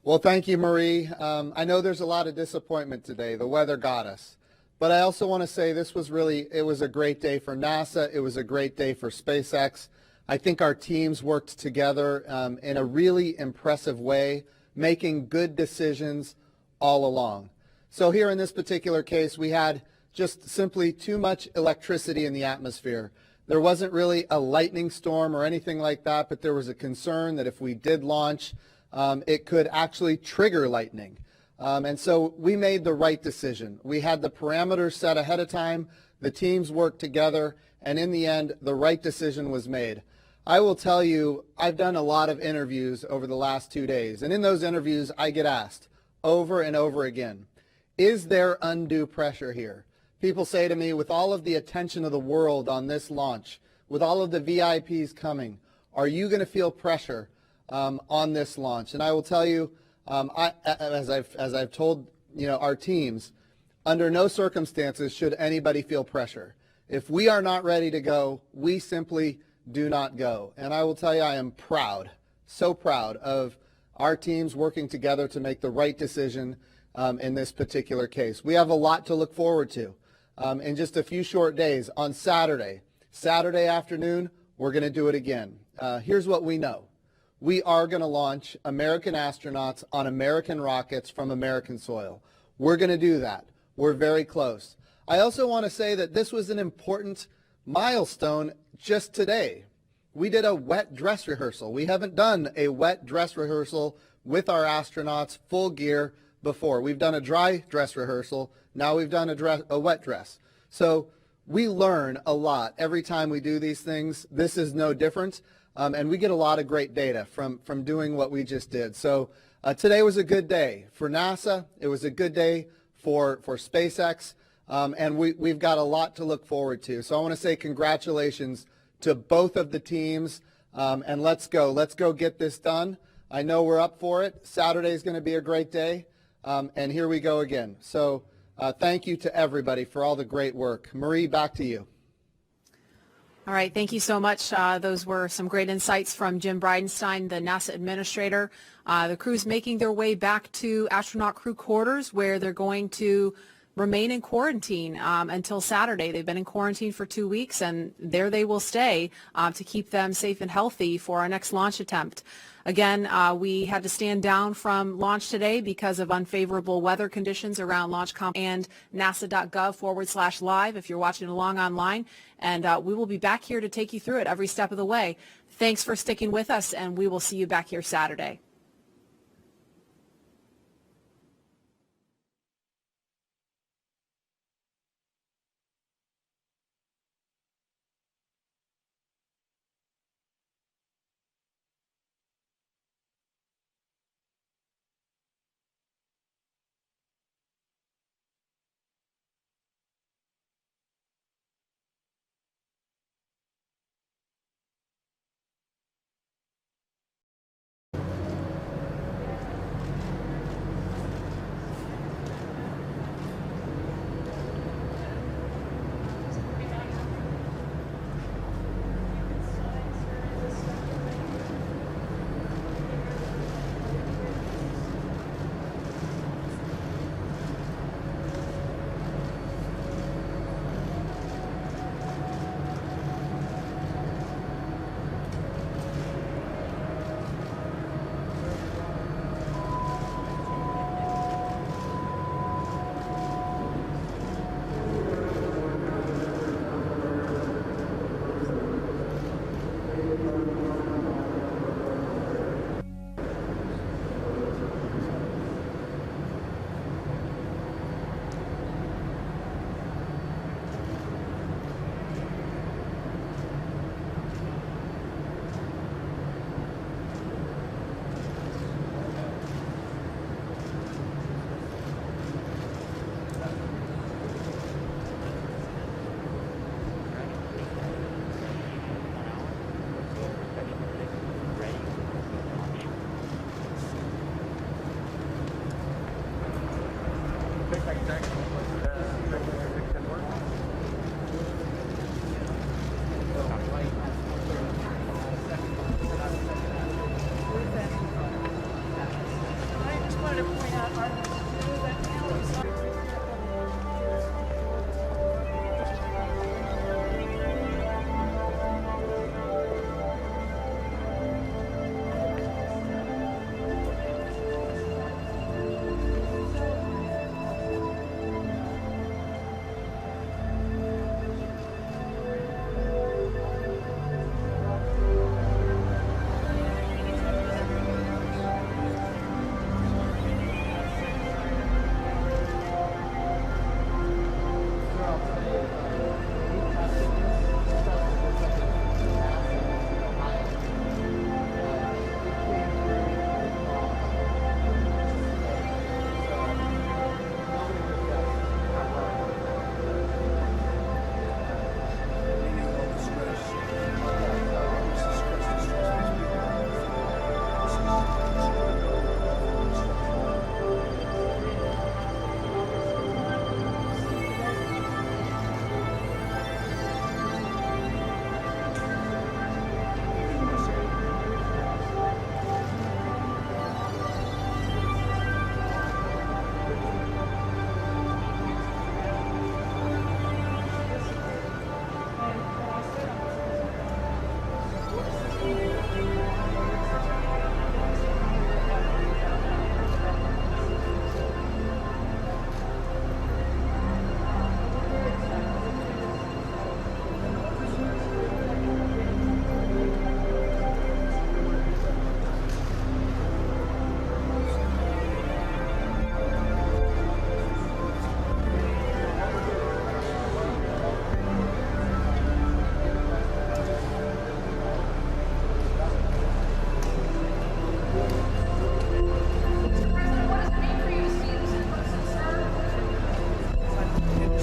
Well, thank you, Marie. I know there's a lot of disappointment today. The weather got us. But I also want to say it was a great day for NASA. It was a great day for SpaceX. I think our teams worked together in a really impressive way, making good decisions all along. So here in this particular case, we had just simply too much electricity in the atmosphere. There wasn't really a lightning storm or anything like that, but there was a concern that if we did launch, it could actually trigger lightning. And so we made the right decision. We had the parameters set ahead of time. The teams worked together. And in the end, the right decision was made. I will tell you, I've done a lot of interviews over the last 2 days. And in those interviews, I get asked over and over again, is there undue pressure here? People say to me, with all of the attention of the world on this launch, with all of the VIPs coming, are you going to feel pressure on this launch? And I will tell you, as I've told our teams, under no circumstances should anybody feel pressure. If we are not ready to go, we simply do not go. And I will tell you, I am proud, so proud of our teams working together to make the right decision in this particular case. We have a lot to look forward to in just a few short days. On Saturday afternoon, we're going to do it again. Here's what we know. We are going to launch American astronauts on American rockets from American soil. We're going to do that. We're very close. I also want to say that this was an important milestone just today. We did a wet dress rehearsal. We haven't done a wet dress rehearsal with our astronauts full gear before. We've done a dry dress rehearsal. Now we've done a wet dress. So we learn a lot every time we do these things. This is no different. And we get a lot of great data from doing what we just did. So today was a good day for NASA. It was a good day for SpaceX. And we've got a lot to look forward to. So I want to say congratulations to both of the teams. And let's go get this done. I know we're up for it. Saturday is going to be a great day. And here we go again. So thank you to everybody for all the great work. Marie, back to you. All right, thank you so much. Those were some great insights from Jim Bridenstine, the NASA administrator. The crew's making their way back to astronaut crew quarters where they're going to remain in quarantine until Saturday. They've been in quarantine for 2 weeks, and there they will stay to keep them safe and healthy for our next launch attempt. Again, we had to stand down from launch today because of unfavorable weather conditions around Launch and nasa.gov/live if you're watching along online. And we will be back here to take you through it every step of the way. Thanks for sticking with us, and we will see you back here Saturday.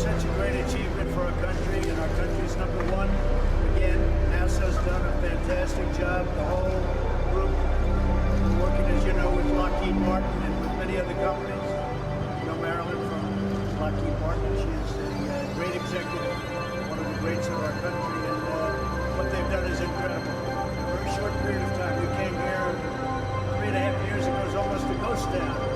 Such a great achievement for our country, and our country's number one. Again, NASA's done a fantastic job. The whole group, working, as you know, with Lockheed Martin and with many other companies. You know Marilyn from Lockheed Martin. She is a great executive, one of the greats of our country, and what they've done is incredible. In a very short period of time, we came here 3.5 years ago. It was almost a ghost town.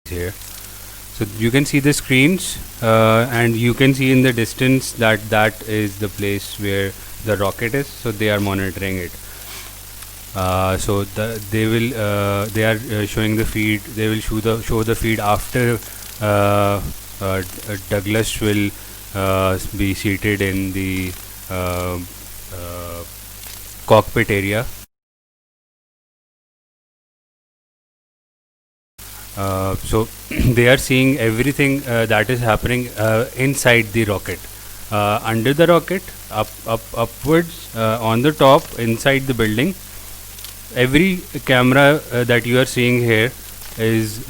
Here, so you can see the screens, and you can see in the distance that that is the place where the rocket is, so they are monitoring it. They are showing the feed. They will show the feed after Douglas will be seated in the cockpit area. So they are seeing everything that is happening inside the rocket, under the rocket, upwards, on the top, inside the building. Every camera that you are seeing here is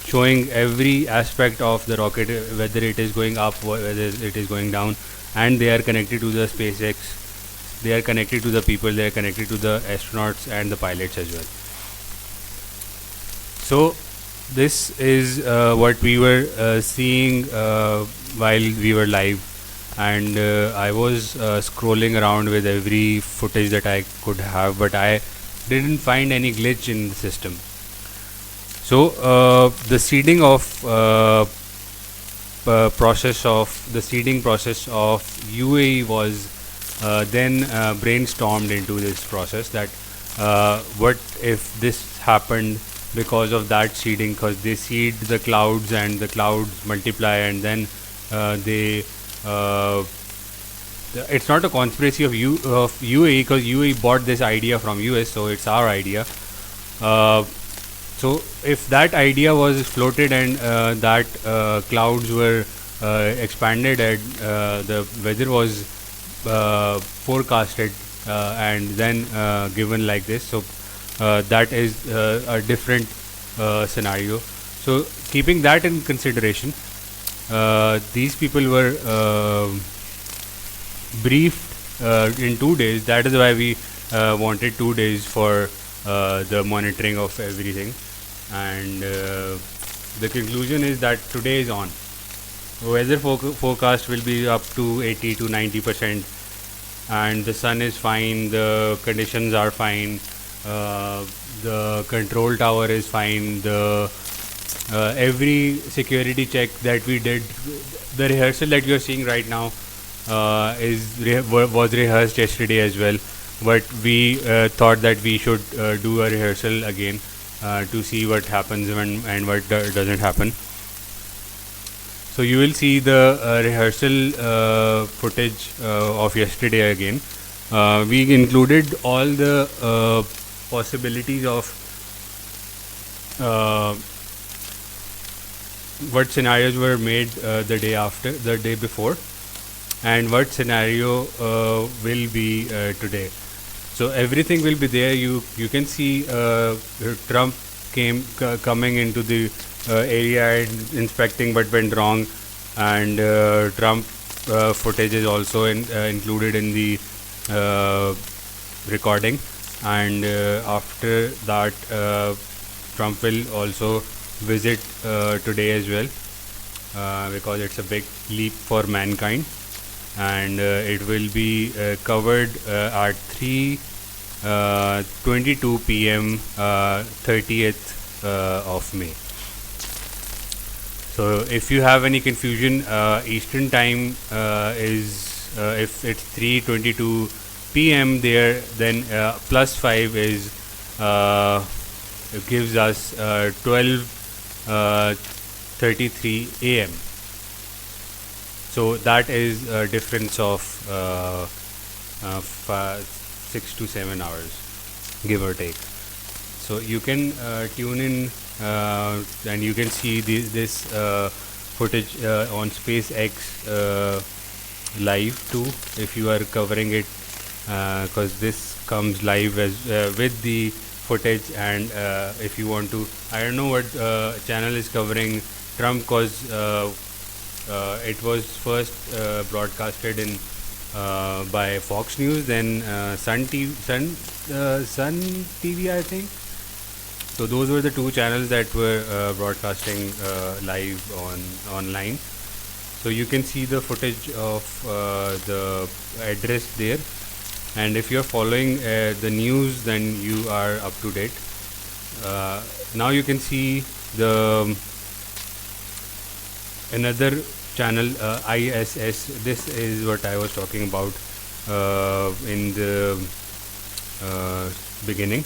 showing every aspect of the rocket, whether it is going up, whether it is going down, and they are connected to the SpaceX. They are connected to the people. They are connected to the astronauts and the pilots as well. So this is what we were seeing while we were live, and I was scrolling around with every footage that I could have, but I didn't find any glitch in the system. So the seeding process of UAE was then brainstormed into this process, that what if this happened because of that seeding, because they seed the clouds and the clouds multiply, and then they it's not a conspiracy of UAE, because UAE bought this idea from US, so it's our idea. So if that idea was floated and that clouds were expanded and the weather was forecasted and then given like this, so that is a different scenario. So keeping that in consideration, these people were briefed in 2 days. That is why we wanted 2 days for the monitoring of everything, and the conclusion is that today is on. Weather forecast will be up to 80 to 90%, and the sun is fine, the conditions are fine, the control tower is fine, the every security check that we did, the rehearsal that you are seeing right now was rehearsed yesterday as well, but we thought that we should do a rehearsal again to see what happens and what doesn't happen. So you will see the rehearsal footage of yesterday again. We included all the possibilities of what scenarios were made the day before, and what scenario will be today. So everything will be there. You can see Trump coming into the area and inspecting but went wrong, and Trump footage is also included in the recording, and after that Trump will also visit today as well, because it's a big leap for mankind, and it will be covered at 3:22 p.m. 30th of May. So if you have any confusion, Eastern time is if it's 3:22 p.m. there, then +5 is gives us 12:33 a.m. So that is a difference of 6 to 7 hours, give or take. So you can tune in and you can see this footage on SpaceX live too, if you are covering it, because this comes live as with the footage. And if you want to, I don't know what channel is covering Trump, because it was first broadcasted in by Fox News, then Sun TV, I think. So those were the two channels that were broadcasting live online. So you can see the footage of the address there, and if you're following the news, then you are up to date. Now you can see the another channel, ISS. This is what I was talking about in the beginning.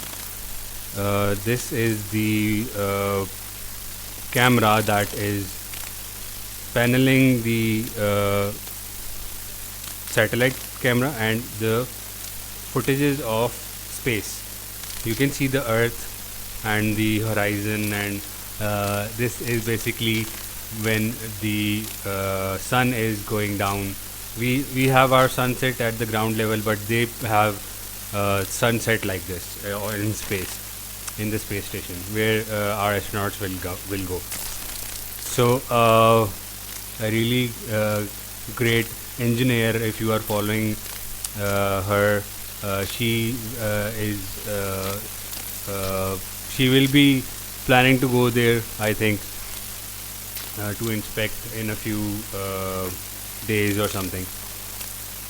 This is the camera that is paneling the satellite camera and the footages of space. You can see the Earth and the horizon, and this is basically when the sun is going down. We have our sunset at the ground level, but they have sunset like this in space, in the space station where our astronauts will go. So a really great engineer, if you are following her, she will be planning to go there, I think, to inspect in a few days or something.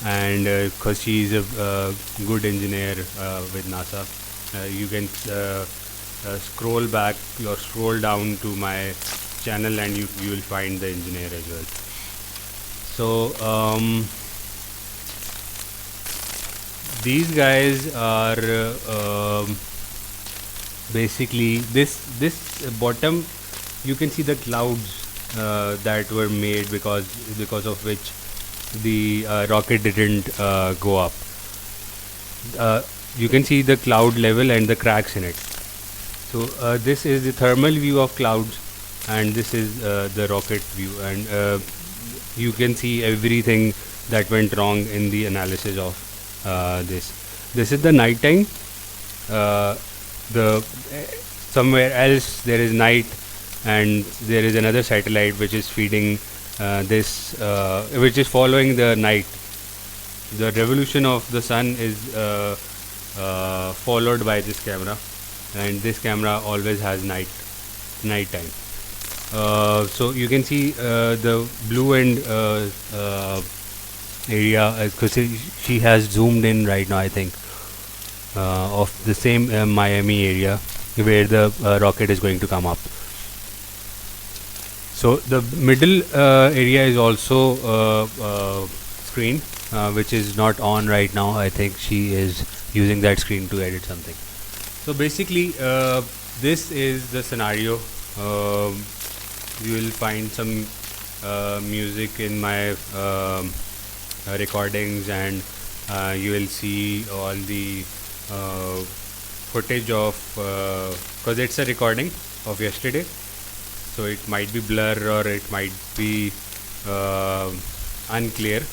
And because she's a good engineer with NASA, you can scroll back or scroll down to my channel and you will find the engineer as well. So these guys are basically this bottom. You can see the clouds that were made because of which the rocket didn't go up. You can see the cloud level and the cracks in it. So this is the thermal view of clouds, and this is the rocket view, and you can see everything that went wrong in the analysis of this. This is the night time. The somewhere else there is night, and there is another satellite which is feeding this, which is following the night. The revolution of the sun is followed by this camera, and this camera always has night time. So you can see the blue and area, because she has zoomed in right now, I think, of the same Miami area where the rocket is going to come up. So the middle area is also screen, which is not on right now. I think she is using that screen to edit something. So basically, this is the scenario. You will find some music in my recordings, and you will see all the footage of, because it's a recording of yesterday, so it might be blur or it might be unclear,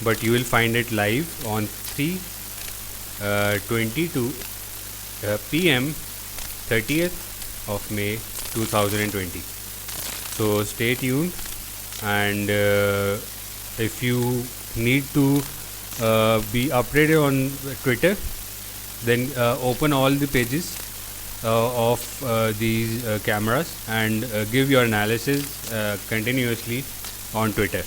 but you will find it live on 3:22 p.m. 30th of May 2020. So stay tuned, and if you need to be updated on Twitter, then open all the pages of these cameras and give your analysis continuously on Twitter.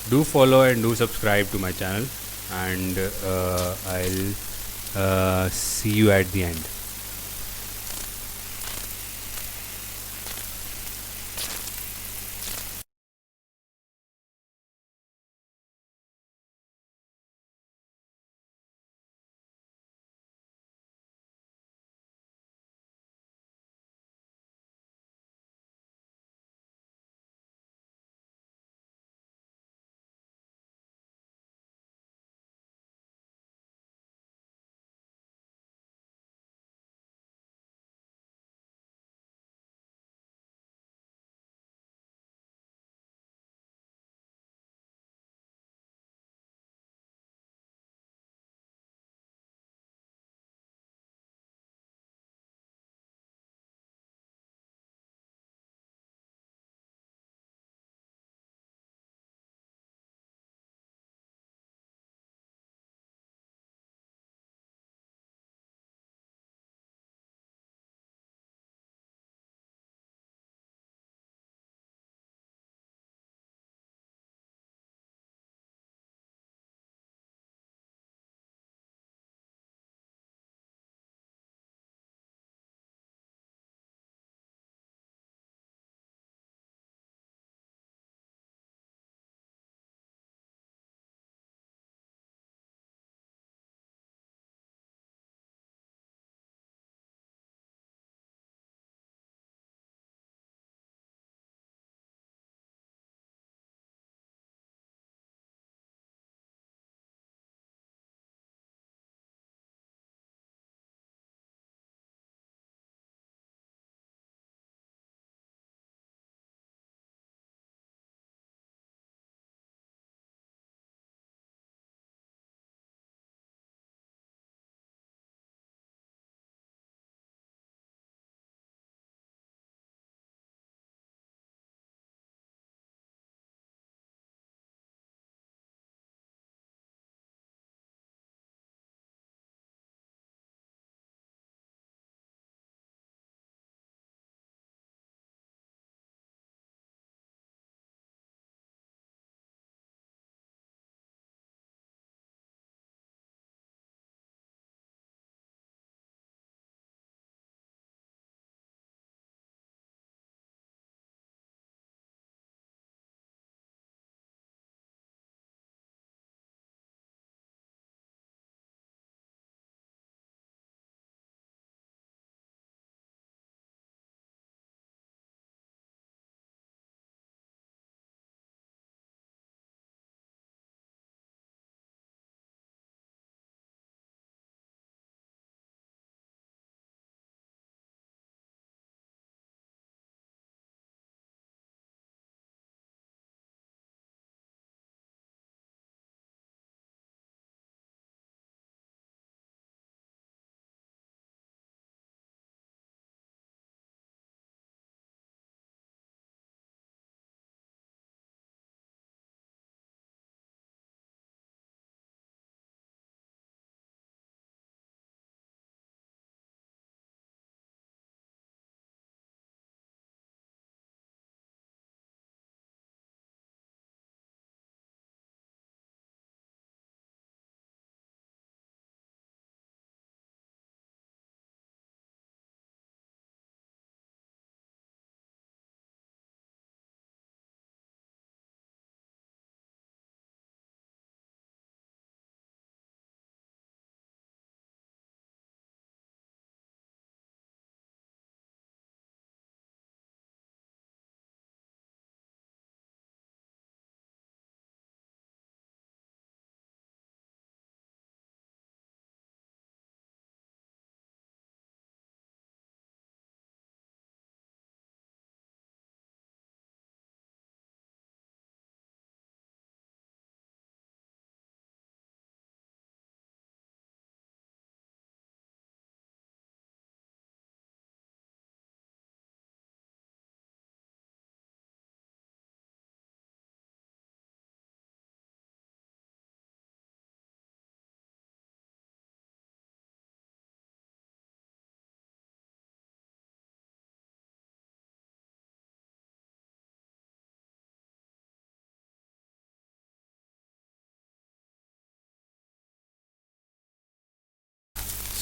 Do follow and do subscribe to my channel, and I'll see you at the end.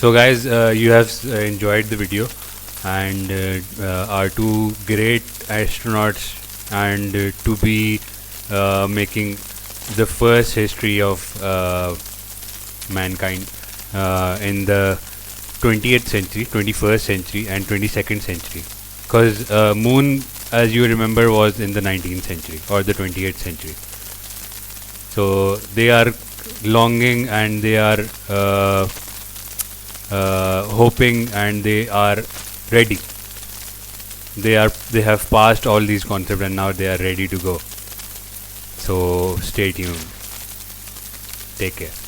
So guys, you have enjoyed the video, and our two great astronauts, and to be making the first history of mankind in the 20th century, 21st century, and 22nd century. Because moon, as you remember, was in the 19th century or the 20th century. So they are longing, and they are hoping, and they are ready. They have passed all these concepts, and now they are ready to go. So stay tuned. Take care.